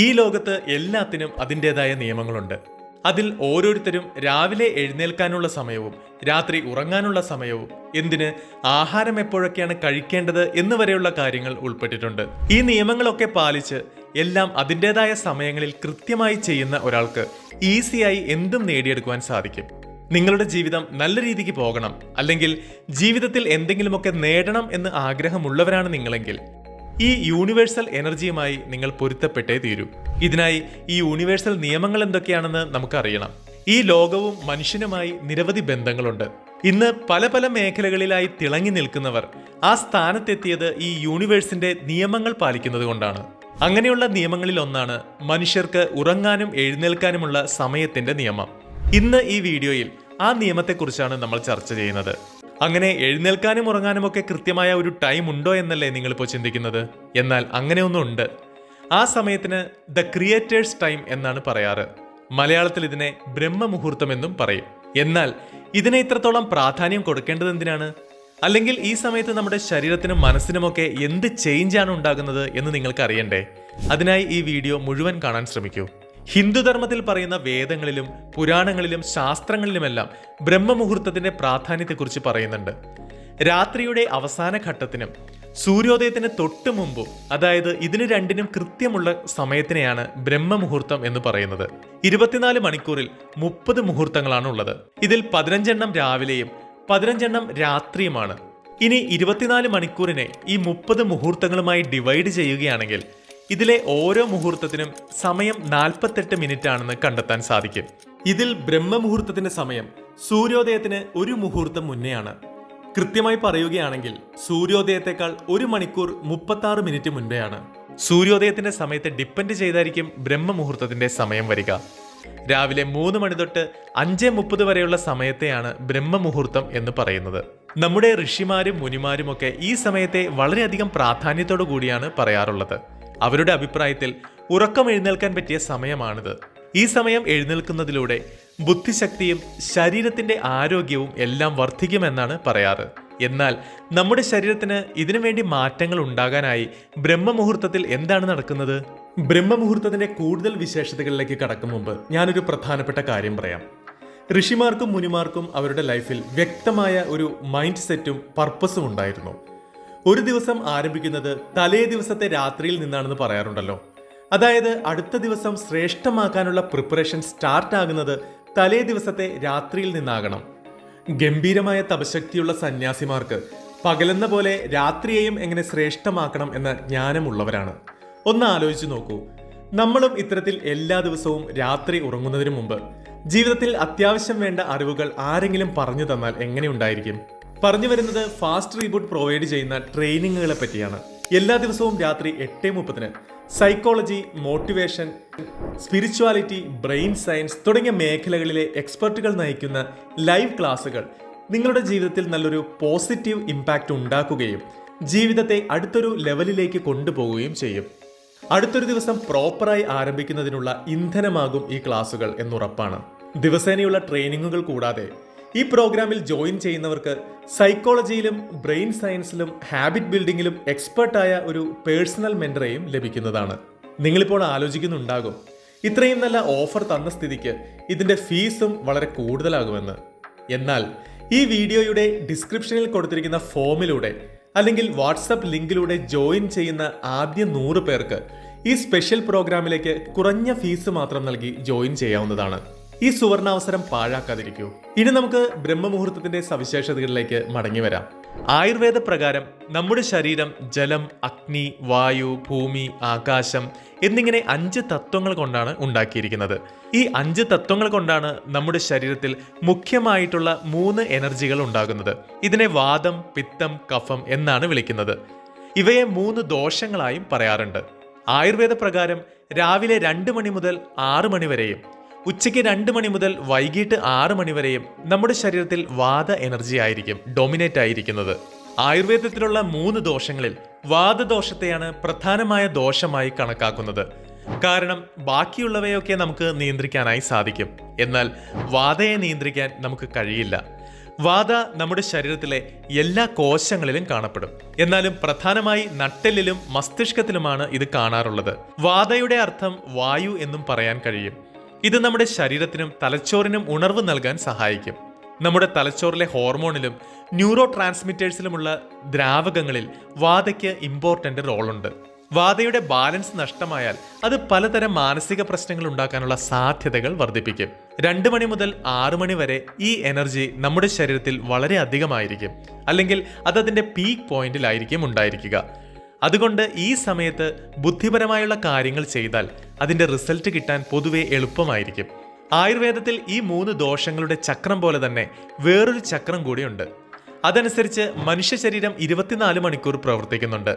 ഈ ലോകത്ത് എല്ലാത്തിനും അതിൻ്റെതായ നിയമങ്ങളുണ്ട്. അതിൽ ഓരോരുത്തരും രാവിലെ എഴുന്നേൽക്കാനുള്ള സമയവും രാത്രി ഉറങ്ങാനുള്ള സമയവും എന്തിന് ആഹാരം എപ്പോഴൊക്കെയാണ് കഴിക്കേണ്ടത് എന്നുവരെയുള്ള കാര്യങ്ങൾ ഉൾപ്പെട്ടിട്ടുണ്ട്. ഈ നിയമങ്ങളൊക്കെ പാലിച്ച് എല്ലാം അതിൻ്റെതായ സമയങ്ങളിൽ കൃത്യമായി ചെയ്യുന്ന ഒരാൾക്ക് ഈസിയായി എന്തും നേടിയെടുക്കുവാൻ സാധിക്കും. നിങ്ങളുടെ ജീവിതം നല്ല രീതിക്ക് പോകണം, അല്ലെങ്കിൽ ജീവിതത്തിൽ എന്തെങ്കിലുമൊക്കെ നേടണം എന്ന് ആഗ്രഹമുള്ളവരാണ് നിങ്ങളെങ്കിൽ ഈ യൂണിവേഴ്സൽ എനർജിയുമായി നിങ്ങൾ പൊരുത്തപ്പെട്ടേ തീരൂ. ഇതിനായി ഈ യൂണിവേഴ്സൽ നിയമങ്ങൾ എന്തൊക്കെയാണെന്ന് നമുക്കറിയണം. ഈ ലോകവും മനുഷ്യനുമായി നിരവധി ബന്ധങ്ങളുണ്ട്. ഇന്ന് പല പല മേഖലകളിലായി തിളങ്ങി നിൽക്കുന്നവർ ആ സ്ഥാനത്തെത്തിയത് ഈ യൂണിവേഴ്സിന്റെ നിയമങ്ങൾ പാലിക്കുന്നത് കൊണ്ടാണ്. അങ്ങനെയുള്ള നിയമങ്ങളിൽ ഒന്നാണ് മനുഷ്യർക്ക് ഉറങ്ങാനും എഴുന്നേൽക്കാനുമുള്ള സമയത്തിന്റെ നിയമം. ഇന്ന് ഈ വീഡിയോയിൽ ആ നിയമത്തെക്കുറിച്ചാണ് നമ്മൾ ചർച്ച ചെയ്യുന്നത്. അങ്ങനെ എഴുന്നേൽക്കാനും ഉറങ്ങാനും ഒക്കെ കൃത്യമായ ഒരു ടൈം ഉണ്ടോ എന്നല്ലേ നിങ്ങളിപ്പോൾ ചിന്തിക്കുന്നത്? എന്നാൽ അങ്ങനെയൊന്നും ഉണ്ട്. ആ സമയത്തിന് ദ ക്രിയേറ്റേഴ്സ് ടൈം എന്നാണ് പറയാറ്. മലയാളത്തിൽ ഇതിനെ ബ്രഹ്മമുഹൂർത്തം എന്നും പറയും. എന്നാൽ ഇതിനെ ഇത്രത്തോളം പ്രാധാന്യം കൊടുക്കേണ്ടത് എന്തിനാണ്? അല്ലെങ്കിൽ ഈ സമയത്ത് നമ്മുടെ ശരീരത്തിനും മനസ്സിനുമൊക്കെ എന്ത് ചേഞ്ചാണ് ഉണ്ടാകുന്നത് എന്ന് നിങ്ങൾക്ക് അറിയണ്ടേ? അതിനായി ഈ വീഡിയോ മുഴുവൻ കാണാൻ ശ്രമിക്കൂ. ഹിന്ദുധർമ്മത്തിൽ പറയുന്ന വേദങ്ങളിലും പുരാണങ്ങളിലും ശാസ്ത്രങ്ങളിലുമെല്ലാം ബ്രഹ്മമുഹൂർത്തത്തിന്റെ പ്രാധാന്യത്തെക്കുറിച്ച് പറയുന്നുണ്ട്. രാത്രിയുടെ അവസാന ഘട്ടത്തിനും സൂര്യോദയത്തിന് തൊട്ട് മുമ്പും, അതായത് ഇതിന് രണ്ടിനും കൃത്യമുള്ള സമയത്തിനെയാണ് ബ്രഹ്മമുഹൂർത്തം എന്ന് പറയുന്നത്. 24 മണിക്കൂറിൽ 30 മുഹൂർത്തങ്ങളാണ് ഉള്ളത്. ഇതിൽ 15 രാവിലെയും 15 രാത്രിയുമാണ്. ഇനി 24 മണിക്കൂറിനെ ഈ 30 മുഹൂർത്തങ്ങളുമായി ഡിവൈഡ് ചെയ്യുകയാണെങ്കിൽ ഇതിലെ ഓരോ മുഹൂർത്തത്തിനും സമയം 48 മിനിറ്റ് ആണെന്ന് കണ്ടെത്താൻ സാധിക്കും. ഇതിൽ ബ്രഹ്മമുഹൂർത്തത്തിന്റെ സമയം സൂര്യോദയത്തിന് 1 മുഹൂർത്തം മുന്നെയാണ്. കൃത്യമായി പറയുകയാണെങ്കിൽ സൂര്യോദയത്തെക്കാൾ 1 മണിക്കൂർ 36 മിനിറ്റ് മുൻപെയാണ്. സൂര്യോദയത്തിന്റെ സമയത്തെ ഡിപ്പെൻഡ് ചെയ്തായിരിക്കും ബ്രഹ്മമുഹൂർത്തത്തിന്റെ സമയം വരിക. രാവിലെ 3 മണി തൊട്ട് 5:30 വരെയുള്ള സമയത്തെയാണ് ബ്രഹ്മമുഹൂർത്തം എന്ന് പറയുന്നത്. നമ്മുടെ ഋഷിമാരും മുനിമാരും ഒക്കെ ഈ സമയത്തെ വളരെയധികം പ്രാധാന്യത്തോടു കൂടിയാണ് പറയാറുള്ളത്. അവരുടെ അഭിപ്രായത്തിൽ ഉറക്കം എഴുന്നേൽക്കാൻ പറ്റിയ സമയമാണിത്. ഈ സമയം എഴുന്നേൽക്കുന്നതിലൂടെ ബുദ്ധിശക്തിയും ശരീരത്തിന്റെ ആരോഗ്യവും എല്ലാം വർദ്ധിക്കുമെന്നാണ് പറയാറ്. എന്നാൽ നമ്മുടെ ശരീരത്തിന് ഇതിനുവേണ്ടി മാറ്റങ്ങൾ ഉണ്ടാകാനായി ബ്രഹ്മമുഹൂർത്തത്തിൽ എന്താണ് നടക്കുന്നത്? ബ്രഹ്മമുഹൂർത്തത്തിന്റെ കൂടുതൽ വിശേഷതകളിലേക്ക് കടക്കും മുമ്പ് ഞാനൊരു പ്രധാനപ്പെട്ട കാര്യം പറയാം. ഋഷിമാർക്കും മുനിമാർക്കും അവരുടെ ലൈഫിൽ വ്യക്തമായ ഒരു മൈൻഡ് സെറ്റും പർപ്പസും ഉണ്ടായിരുന്നു. ഒരു ദിവസം ആരംഭിക്കുന്നത് തലേ ദിവസത്തെ രാത്രിയിൽ നിന്നാണെന്ന് പറയാറുണ്ടല്ലോ. അതായത് അടുത്ത ദിവസം ശ്രേഷ്ഠമാക്കാനുള്ള പ്രിപ്പറേഷൻ സ്റ്റാർട്ട് ആകുന്നത് തലേ ദിവസത്തെ രാത്രിയിൽ നിന്നാകണം. ഗംഭീരമായ തപശക്തിയുള്ള സന്യാസിമാർക്ക് പകലെന്ന പോലെ രാത്രിയെയും എങ്ങനെ ശ്രേഷ്ഠമാക്കണം എന്ന ജ്ഞാനമുള്ളവരാണ്. ഒന്ന് ആലോചിച്ച് നോക്കൂ. നമ്മളും ഇത്തരത്തിൽ എല്ലാ ദിവസവും രാത്രി ഉറങ്ങുന്നതിന് മുമ്പ് ജീവിതത്തിൽ അത്യാവശ്യം വേണ്ട അറിവുകൾ ആരെങ്കിലും പറഞ്ഞു തന്നാൽ എങ്ങനെയുണ്ടായിരിക്കും? പറഞ്ഞു വരുന്നത് ഫാസ്റ്റ് റീബൂട്ട് പ്രൊവൈഡ് ചെയ്യുന്ന ട്രെയിനിങ്ങുകളെ പറ്റിയാണ്. എല്ലാ ദിവസവും രാത്രി 8:30 psychology, motivation, spirituality, brain science തുടങ്ങിയ മേഖലകളിലെ എക്സ്പെർട്ടുകൾ നയിക്കുന്ന ലൈവ് ക്ലാസുകൾ നിങ്ങളുടെ ജീവിതത്തിൽ നല്ലൊരു പോസിറ്റീവ് ഇമ്പാക്റ്റ് ഉണ്ടാക്കുകയും ജീവിതത്തെ അടുത്തൊരു ലെവലിലേക്ക് കൊണ്ടുപോവുകയും ചെയ്യും. അടുത്തൊരു ദിവസം പ്രോപ്പറായി ആരംഭിക്കുന്നതിനുള്ള ഇന്ധനമാകും ഈ ക്ലാസുകൾ എന്നുറപ്പാണ്. ദിവസേനയുള്ള ട്രെയിനിങ്ങുകൾ കൂടാതെ ഈ പ്രോഗ്രാമിൽ ജോയിൻ ചെയ്യുന്നവർക്ക് സൈക്കോളജിയിലും ബ്രെയിൻ സയൻസിലും ഹാബിറ്റ് ബിൽഡിങ്ങിലും എക്സ്പെർട്ടായ ഒരു പേഴ്സണൽ മെന്ററേയും ലഭിക്കുന്നതാണ്. നിങ്ങളിപ്പോൾ ആലോചിക്കുന്നുണ്ടാകും, ഇത്രയും നല്ല ഓഫർ തന്ന സ്ഥിതിക്ക് ഇതിന്റെ ഫീസും വളരെ കൂടുതലാകുമെന്ന്. എന്നാൽ ഈ വീഡിയോയുടെ ഡിസ്ക്രിപ്ഷനിൽ കൊടുത്തിരിക്കുന്ന ഫോമിലൂടെ അല്ലെങ്കിൽ വാട്സപ്പ് ലിങ്കിലൂടെ ജോയിൻ ചെയ്യുന്ന ആദ്യ 100 പേർക്ക് ഈ സ്പെഷ്യൽ പ്രോഗ്രാമിലേക്ക് കുറഞ്ഞ ഫീസ് മാത്രം നൽകി ജോയിൻ ചെയ്യാവുന്നതാണ്. ഈ സുവർണാവസരം പാഴാക്കാതിരിക്കൂ. ഇനി നമുക്ക് ബ്രഹ്മമുഹൂർത്തത്തിന്റെ സവിശേഷതകളിലേക്ക് മടങ്ങി വരാം. ആയുർവേദ പ്രകാരം നമ്മുടെ ശരീരം ജലം, അഗ്നി, വായു, ഭൂമി, ആകാശം എന്നിങ്ങനെ 5 തത്വങ്ങൾ കൊണ്ടാണ് ഉണ്ടാക്കിയിരിക്കുന്നത്. ഈ 5 തത്വങ്ങൾ കൊണ്ടാണ് നമ്മുടെ ശരീരത്തിൽ മുഖ്യമായിട്ടുള്ള 3 എനർജികൾ ഉണ്ടാകുന്നത്. ഇതിനെ വാദം, പിത്തം, കഫം എന്നാണ് വിളിക്കുന്നത്. ഇവയെ 3 ദോഷങ്ങളായും പറയാറുണ്ട്. ആയുർവേദ പ്രകാരം രാവിലെ 2 മണി മുതൽ 6 മണി വരെയും ഉച്ചയ്ക്ക് 2 മണി മുതൽ വൈകിട്ട് 6 മണി വരെയും നമ്മുടെ ശരീരത്തിൽ വാദ എനർജി ആയിരിക്കും ഡൊമിനേറ്റ് ആയിരിക്കുന്നത്. ആയുർവേദത്തിലുള്ള 3 ദോഷങ്ങളിൽ വാദദോഷത്തെയാണ് പ്രധാനമായ ദോഷമായി കണക്കാക്കുന്നത്. കാരണം ബാക്കിയുള്ളവയൊക്കെ നമുക്ക് നിയന്ത്രിക്കാനായി സാധിക്കും, എന്നാൽ വാദയെ നിയന്ത്രിക്കാൻ നമുക്ക് കഴിയില്ല. വാത നമ്മുടെ ശരീരത്തിലെ എല്ലാ കോശങ്ങളിലും കാണപ്പെടും. എന്നാലും പ്രധാനമായി നട്ടെല്ലിലും മസ്തിഷ്കത്തിലുമാണ് ഇത് കാണാറുള്ളത്. വാതയുടെ അർത്ഥം വായു എന്നും പറയാൻ കഴിയും. ഇത് നമ്മുടെ ശരീരത്തിനും തലച്ചോറിനും ഉണർവ് നൽകാൻ സഹായിക്കും. നമ്മുടെ തലച്ചോറിലെ ഹോർമോണിലും ന്യൂറോ ട്രാൻസ്മിറ്റേഴ്സിലുമുള്ള ദ്രാവകങ്ങളിൽ വാതയ്ക്ക് ഇമ്പോർട്ടൻ്റ് റോളുണ്ട്. വാതയുടെ ബാലൻസ് നഷ്ടമായാൽ അത് പലതരം മാനസിക പ്രശ്നങ്ങൾ ഉണ്ടാക്കാനുള്ള സാധ്യതകൾ വർദ്ധിപ്പിക്കും. 2 മണി മുതൽ 6 മണി വരെ ഈ എനർജി നമ്മുടെ ശരീരത്തിൽ വളരെ അധികമായിരിക്കും, അല്ലെങ്കിൽ അതതിൻ്റെ പീക്ക് പോയിന്റിലായിരിക്കും ഉണ്ടായിരിക്കുക. അതുകൊണ്ട് ഈ സമയത്ത് ബുദ്ധിപരമായുള്ള കാര്യങ്ങൾ ചെയ്താൽ അതിൻ്റെ റിസൾട്ട് കിട്ടാൻ പൊതുവെ എളുപ്പമായിരിക്കും. ആയുർവേദത്തിൽ ഈ 3 ദോഷങ്ങളുടെ ചക്രം പോലെ തന്നെ വേറൊരു ചക്രം കൂടിയുണ്ട്. അതനുസരിച്ച് മനുഷ്യ ശരീരം 24 മണിക്കൂർ പ്രവർത്തിക്കുന്നുണ്ട്.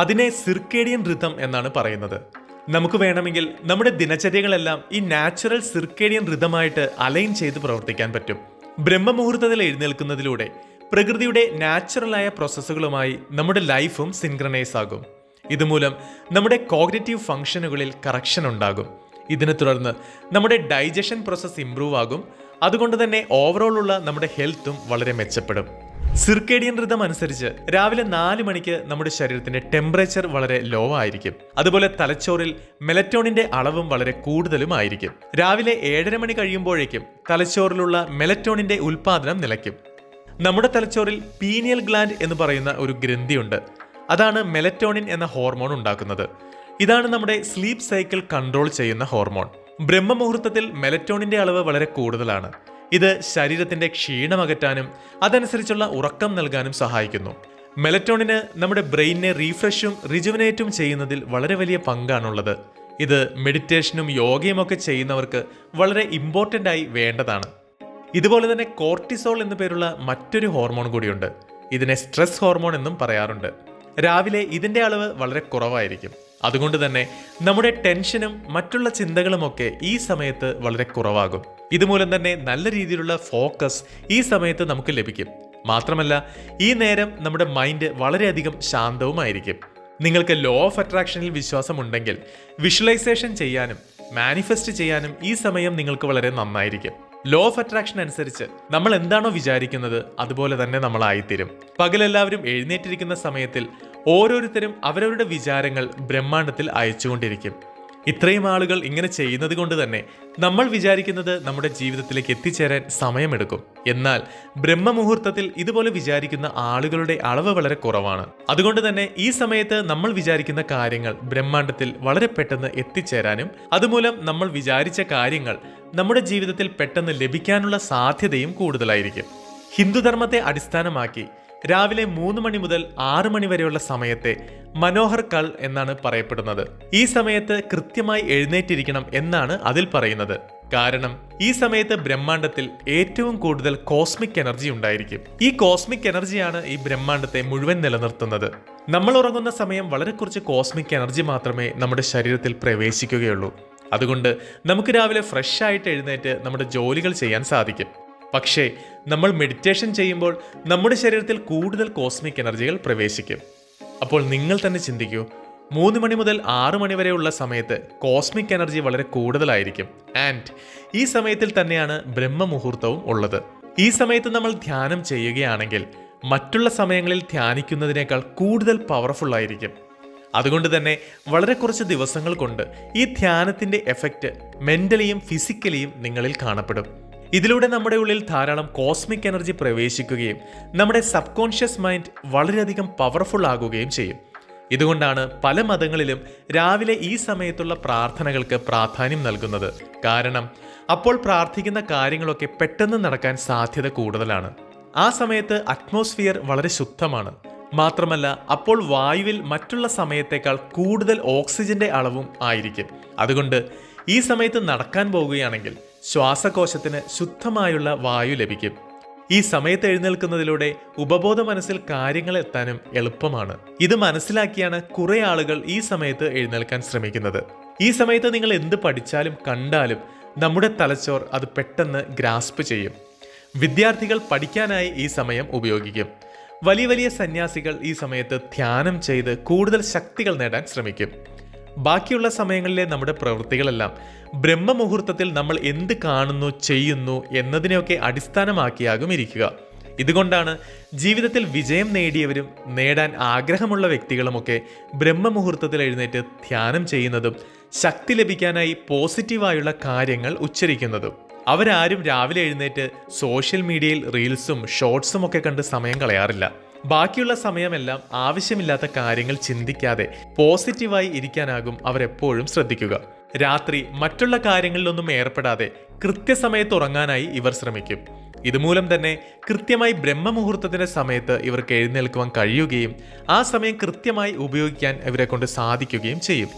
അതിനെ സിർക്കേഡിയൻ റിതം എന്നാണ് പറയുന്നത്. നമുക്ക് വേണമെങ്കിൽ നമ്മുടെ ദിനചര്യകളെല്ലാം ഈ നാച്ചുറൽ സിർക്കേഡിയൻ റിതമായിട്ട് അലൈൻ ചെയ്ത് പ്രവർത്തിക്കാൻ പറ്റും. ബ്രഹ്മമുഹൂർത്തത്തിൽ എഴുന്നേൽക്കുന്നതിലൂടെ പ്രകൃതിയുടെ നാച്ചുറലായ പ്രോസസ്സുകളുമായി നമ്മുടെ ലൈഫും സിൻക്രണൈസ് ആകും. ഇതുമൂലം നമ്മുടെ കോഗ്നിറ്റീവ് ഫംഗ്ഷനുകളിൽ കറക്ഷൻ ഉണ്ടാകും. ഇതിനെ തുടർന്ന് നമ്മുടെ ഡൈജഷൻ പ്രോസസ്സ് ഇംപ്രൂവ് ആകും. അതുകൊണ്ട് തന്നെ ഓവറോൾ ഉള്ള നമ്മുടെ ഹെൽത്തും വളരെ മെച്ചപ്പെടും. സിർക്കേഡിയൻ റിതം അനുസരിച്ച് രാവിലെ 4 മണിക്ക് നമ്മുടെ ശരീരത്തിന്റെ ടെമ്പറേച്ചർ വളരെ ലോ ആയിരിക്കും. അതുപോലെ തലച്ചോറിൽ മെലറ്റോണിന്റെ അളവും വളരെ കൂടുതലും ആയിരിക്കും. രാവിലെ 7:30 മണി കഴിയുമ്പോഴേക്കും തലച്ചോറിലുള്ള മെലറ്റോണിന്റെ ഉൽപാദനം നിലയ്ക്കും. നമ്മുടെ തലച്ചോറിൽ പീനിയൽ ഗ്ലാൻഡ് എന്ന് പറയുന്ന ഒരു ഗ്രന്ഥിയുണ്ട്. അതാണ് മെലറ്റോണിൻ എന്ന ഹോർമോൺ ഉണ്ടാക്കുന്നത്. ഇതാണ് നമ്മുടെ സ്ലീപ്പ് സൈക്കിൾ കൺട്രോൾ ചെയ്യുന്ന ഹോർമോൺ. ബ്രഹ്മമുഹൂർത്തത്തിൽ മെലറ്റോണിന്റെ അളവ് വളരെ കൂടുതലാണ്. ഇത് ശരീരത്തിന്റെ ക്ഷീണം അകറ്റാനും അതനുസരിച്ചുള്ള ഉറക്കം നൽകാനും സഹായിക്കുന്നു. മെലറ്റോണിന് നമ്മുടെ ബ്രെയിനിനെ റീഫ്രഷും റിജുവിനേറ്റും ചെയ്യുന്നതിൽ വളരെ വലിയ പങ്കാണുള്ളത്. ഇത് മെഡിറ്റേഷനും യോഗയും ഒക്കെ ചെയ്യുന്നവർക്ക് വളരെ ഇമ്പോർട്ടൻ്റ് ആയി വേണ്ടതാണ്. ഇതുപോലെ തന്നെ കോർട്ടിസോൾ എന്നു പേരുള്ള മറ്റൊരു ഹോർമോൺ കൂടിയുണ്ട്. ഇതിനെ സ്ട്രെസ് ഹോർമോൺ എന്നും പറയാറുണ്ട്. രാവിലെ ഇതിന്റെ അളവ് വളരെ കുറവായിരിക്കും. അതുകൊണ്ട് തന്നെ നമ്മുടെ ടെൻഷനും മറ്റുള്ള ചിന്തകളുമൊക്കെ ഈ സമയത്ത് വളരെ കുറവാകും. ഇതുമൂലം തന്നെ നല്ല രീതിയിലുള്ള ഫോക്കസ് ഈ സമയത്ത് നമുക്ക് ലഭിക്കും. മാത്രമല്ല ഈ നേരം നമ്മുടെ മൈൻഡ് വളരെയധികം ശാന്തവുമായിരിക്കും. നിങ്ങൾക്ക് ലോ ഓഫ് അട്രാക്ഷനിൽ വിശ്വാസമുണ്ടെങ്കിൽ വിഷ്വലൈസേഷൻ ചെയ്യാനും മാനിഫെസ്റ്റ് ചെയ്യാനും ഈ സമയം നിങ്ങൾക്ക് വളരെ നന്നായിരിക്കും. ലോ ഓഫ് അട്രാക്ഷൻ അനുസരിച്ച് നമ്മൾ എന്താണോ വിചാരിക്കുന്നത് അതുപോലെ തന്നെ നമ്മളായിത്തീരും. പകലെല്ലാവരും എഴുന്നേറ്റിരിക്കുന്ന സമയത്തിൽ ഓരോരുത്തരും അവരവരുടെ വിചാരങ്ങൾ ബ്രഹ്മാണ്ടത്തിൽ അയച്ചുകൊണ്ടിരിക്കും. ഇത്രയും ആളുകൾ ഇങ്ങനെ ചെയ്യുന്നത് കൊണ്ട് തന്നെ നമ്മൾ വിചാരിക്കുന്നത് നമ്മുടെ ജീവിതത്തിലേക്ക് എത്തിച്ചേരാൻ സമയമെടുക്കും. എന്നാൽ ബ്രഹ്മമുഹൂർത്തത്തിൽ ഇതുപോലെ വിചാരിക്കുന്ന ആളുകളുടെ അളവ് വളരെ കുറവാണ്. അതുകൊണ്ട് തന്നെ ഈ സമയത്ത് നമ്മൾ വിചാരിക്കുന്ന കാര്യങ്ങൾ ബ്രഹ്മാണ്ടത്തിൽ വളരെ പെട്ടെന്ന് എത്തിച്ചേരാനും അതുമൂലം നമ്മൾ വിചാരിച്ച കാര്യങ്ങൾ നമ്മുടെ ജീവിതത്തിൽ പെട്ടെന്ന് ലഭിക്കാനുള്ള സാധ്യതയും കൂടുതലായിരിക്കും. ഹിന്ദുധർമ്മത്തെ അടിസ്ഥാനമാക്കി രാവിലെ 3 മണി മുതൽ 6 മണി വരെയുള്ള സമയത്തെ മനോഹർ കൾ എന്നാണ് പറയപ്പെടുന്നത്. ഈ സമയത്ത് കൃത്യമായി എഴുന്നേറ്റിരിക്കണം എന്നാണ് അതിൽ പറയുന്നത്. കാരണം ഈ സമയത്ത് ബ്രഹ്മാണ്ടത്തിൽ ഏറ്റവും കൂടുതൽ കോസ്മിക് എനർജി ഉണ്ടായിരിക്കും. ഈ കോസ്മിക് എനർജിയാണ് ഈ ബ്രഹ്മാണ്ടത്തെ മുഴുവൻ നിലനിർത്തുന്നത്. നമ്മൾ ഉറങ്ങുന്ന സമയം വളരെ കുറച്ച് കോസ്മിക് എനർജി മാത്രമേ നമ്മുടെ ശരീരത്തിൽ പ്രവേശിക്കുകയുള്ളൂ. അതുകൊണ്ട് നമുക്ക് രാവിലെ ഫ്രഷ് ആയിട്ട് എഴുന്നേറ്റ് നമ്മുടെ ജോലികൾ ചെയ്യാൻ സാധിക്കും. പക്ഷേ നമ്മൾ മെഡിറ്റേഷൻ ചെയ്യുമ്പോൾ നമ്മുടെ ശരീരത്തിൽ കൂടുതൽ കോസ്മിക് എനർജികൾ പ്രവേശിക്കും. അപ്പോൾ നിങ്ങൾ തന്നെ ചിന്തിക്കൂ, 3 മണി മുതൽ 6 മണി വരെയുള്ള സമയത്ത് കോസ്മിക് എനർജി വളരെ കൂടുതലായിരിക്കും. ആൻഡ് ഈ സമയത്തിൽ തന്നെയാണ് ബ്രഹ്മമുഹൂർത്തവും ഉള്ളത്. ഈ സമയത്ത് നമ്മൾ ധ്യാനം ചെയ്യുകയാണെങ്കിൽ മറ്റുള്ള സമയങ്ങളിൽ ധ്യാനിക്കുന്നതിനേക്കാൾ കൂടുതൽ പവർഫുൾ ആയിരിക്കും. അതുകൊണ്ട് തന്നെ വളരെ കുറച്ച് ദിവസങ്ങൾ കൊണ്ട് ഈ ധ്യാനത്തിന്റെ എഫക്റ്റ് മെന്റലിയും ഫിസിക്കലിയും നിങ്ങളിൽ കാണപ്പെടും. ഇതിലൂടെ നമ്മുടെ ഉള്ളിൽ ധാരാളം കോസ്മിക് എനർജി പ്രവേശിക്കുകയും നമ്മുടെ സബ് കോൺഷ്യസ് മൈൻഡ് വളരെയധികം പവർഫുൾ ആകുകയും ചെയ്യും. ഇതുകൊണ്ടാണ് പല മതങ്ങളിലും രാവിലെ ഈ സമയത്തുള്ള പ്രാർത്ഥനകൾക്ക് പ്രാധാന്യം നൽകുന്നത്. കാരണം അപ്പോൾ പ്രാർത്ഥിക്കുന്ന കാര്യങ്ങളൊക്കെ പെട്ടെന്ന് നടക്കാൻ സാധ്യത കൂടുതലാണ്. ആ സമയത്ത് അറ്റ്മോസ്ഫിയർ വളരെ ശുദ്ധമാണ്. മാത്രമല്ല അപ്പോൾ വായുവിൽ മറ്റുള്ള സമയത്തേക്കാൾ കൂടുതൽ ഓക്സിജന്റെ അളവും ആയിരിക്കും. അതുകൊണ്ട് ഈ സമയത്ത് നടക്കാൻ പോവുകയാണെങ്കിൽ ശ്വാസകോശത്തിന് ശുദ്ധമായുള്ള വായു ലഭിക്കും. ഈ സമയത്ത് എഴുന്നേൽക്കുന്നതിലൂടെ ഉപബോധ മനസ്സിൽ കാര്യങ്ങൾ എത്താനും എളുപ്പമാണ്. ഇത് മനസ്സിലാക്കിയാണ് കുറെ ആളുകൾ ഈ സമയത്ത് എഴുന്നേൽക്കാൻ ശ്രമിക്കുന്നത്. ഈ സമയത്ത് നിങ്ങൾ എന്ത് പഠിച്ചാലും കണ്ടാലും നമ്മുടെ തലച്ചോർ അത് പെട്ടെന്ന് ഗ്രാസ്പ് ചെയ്യും. വിദ്യാർത്ഥികൾ പഠിക്കാനായി ഈ സമയം ഉപയോഗിക്കും. വലിയ വലിയ സന്യാസികൾ ഈ സമയത്ത് ധ്യാനം ചെയ്ത് കൂടുതൽ ശക്തികൾ നേടാൻ ശ്രമിക്കും. ബാക്കിയുള്ള സമയങ്ങളിലെ നമ്മുടെ പ്രവൃത്തികളെല്ലാം ബ്രഹ്മമുഹൂർത്തത്തിൽ നമ്മൾ എന്ത് കാണുന്നു ചെയ്യുന്നു എന്നതിനെയൊക്കെ അടിസ്ഥാനമാക്കിയാകും ഇരിക്കുക. ഇതുകൊണ്ടാണ് ജീവിതത്തിൽ വിജയം നേടിയവരും നേടാൻ ആഗ്രഹമുള്ള വ്യക്തികളുമൊക്കെ ബ്രഹ്മമുഹൂർത്തത്തിൽ എഴുന്നേറ്റ് ധ്യാനം ചെയ്യുന്നതും ശക്തി ലഭിക്കാനായി പോസിറ്റീവായുള്ള കാര്യങ്ങൾ ഉച്ചരിക്കുന്നതും. അവരാരും രാവിലെ എഴുന്നേറ്റ് സോഷ്യൽ മീഡിയയിൽ റീൽസും ഷോർട്സും ഒക്കെ കണ്ട് സമയം കളയാറില്ല. ബാക്കിയുള്ള സമയമെല്ലാം ആവശ്യമില്ലാത്ത കാര്യങ്ങൾ ചിന്തിക്കാതെ പോസിറ്റീവായി ഇരിക്കാനാകും അവരെപ്പോഴും ശ്രദ്ധിക്കുക. രാത്രി മറ്റുള്ള കാര്യങ്ങളിലൊന്നും ഏർപ്പെടാതെ കൃത്യസമയത്ത് ഉറങ്ങാനായി ഇവർ ശ്രമിക്കും. ഇതുമൂലം തന്നെ കൃത്യമായി ബ്രഹ്മമുഹൂർത്തത്തിന്റെ സമയത്ത് ഇവർക്ക് എഴുന്നേൽക്കുവാൻ കഴിയുകയും ആ സമയം കൃത്യമായി ഉപയോഗിക്കാൻ ഇവരെ കൊണ്ട് സാധിക്കുകയും ചെയ്യും.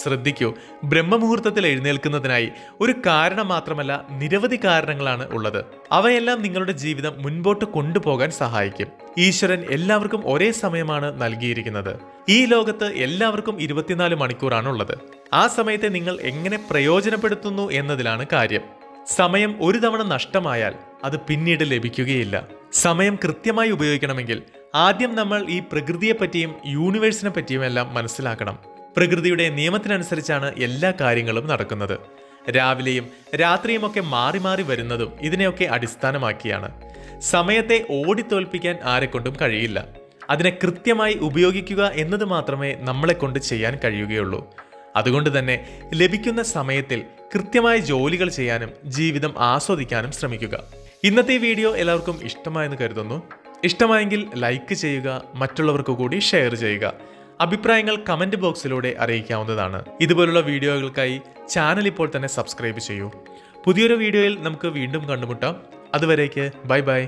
ശ്രദ്ധിക്കൂ, ബ്രഹ്മമുഹൂർത്തത്തിൽ എഴുന്നേൽക്കുന്നതിനായി ഒരു കാരണം മാത്രമല്ല, നിരവധി കാരണങ്ങളാണ് ഉള്ളത്. അവയെല്ലാം നിങ്ങളുടെ ജീവിതം മുൻപോട്ട് കൊണ്ടുപോകാൻ സഹായിക്കും. ഈശ്വരൻ എല്ലാവർക്കും ഒരേ സമയമാണ് നൽകിയിരിക്കുന്നത്. ഈ ലോകത്ത് എല്ലാവർക്കും 24 മണിക്കൂറാണ് ഉള്ളത്. ആ സമയത്തെ നിങ്ങൾ എങ്ങനെ പ്രയോജനപ്പെടുത്തുന്നു എന്നതിലാണ് കാര്യം. സമയം ഒരു തവണ നഷ്ടമായാൽ അത് പിന്നീട് ലഭിക്കുകയില്ല. സമയം കൃത്യമായി ഉപയോഗിക്കണമെങ്കിൽ ആദ്യം നമ്മൾ ഈ പ്രകൃതിയെപ്പറ്റിയും യൂണിവേഴ്സിനെ പറ്റിയും എല്ലാം മനസ്സിലാക്കണം. പ്രകൃതിയുടെ നിയമത്തിനനുസരിച്ചാണ് എല്ലാ കാര്യങ്ങളും നടക്കുന്നത്. രാവിലെയും രാത്രിയുമൊക്കെ മാറി മാറി വരുന്നതും ഇതിനെയൊക്കെ അടിസ്ഥാനമാക്കിയാണ്. സമയത്തെ ഓടിത്തോൽപ്പിക്കാൻ ആരെക്കൊണ്ടും കഴിയില്ല. അതിനെ കൃത്യമായി ഉപയോഗിക്കുക എന്നത് മാത്രമേ നമ്മളെ കൊണ്ട് ചെയ്യാൻ കഴിയുകയുള്ളൂ. അതുകൊണ്ട് തന്നെ ലഭിക്കുന്ന സമയത്തിൽ കൃത്യമായ ജോലികൾ ചെയ്യാനും ജീവിതം ആസ്വദിക്കാനും ശ്രമിക്കുക. ഇന്നത്തെ വീഡിയോ എല്ലാവർക്കും ഇഷ്ടമായെന്ന് കരുതുന്നു. ഇഷ്ടമായെങ്കിൽ ലൈക്ക് ചെയ്യുക, മറ്റുള്ളവർക്ക് കൂടി ഷെയർ ചെയ്യുക. അഭിപ്രായങ്ങൾ കമന്റ് ബോക്സിലൂടെ അറിയിക്കാവുന്നതാണ്. ഇതുപോലുള്ള വീഡിയോകൾക്കായി ചാനൽ ഇപ്പോൾ തന്നെ സബ്സ്ക്രൈബ് ചെയ്യൂ. പുതിയൊരു വീഡിയോയിൽ നമുക്ക് വീണ്ടും കണ്ടുമുട്ടാം. അതുവരേക്ക് ബൈ ബൈ.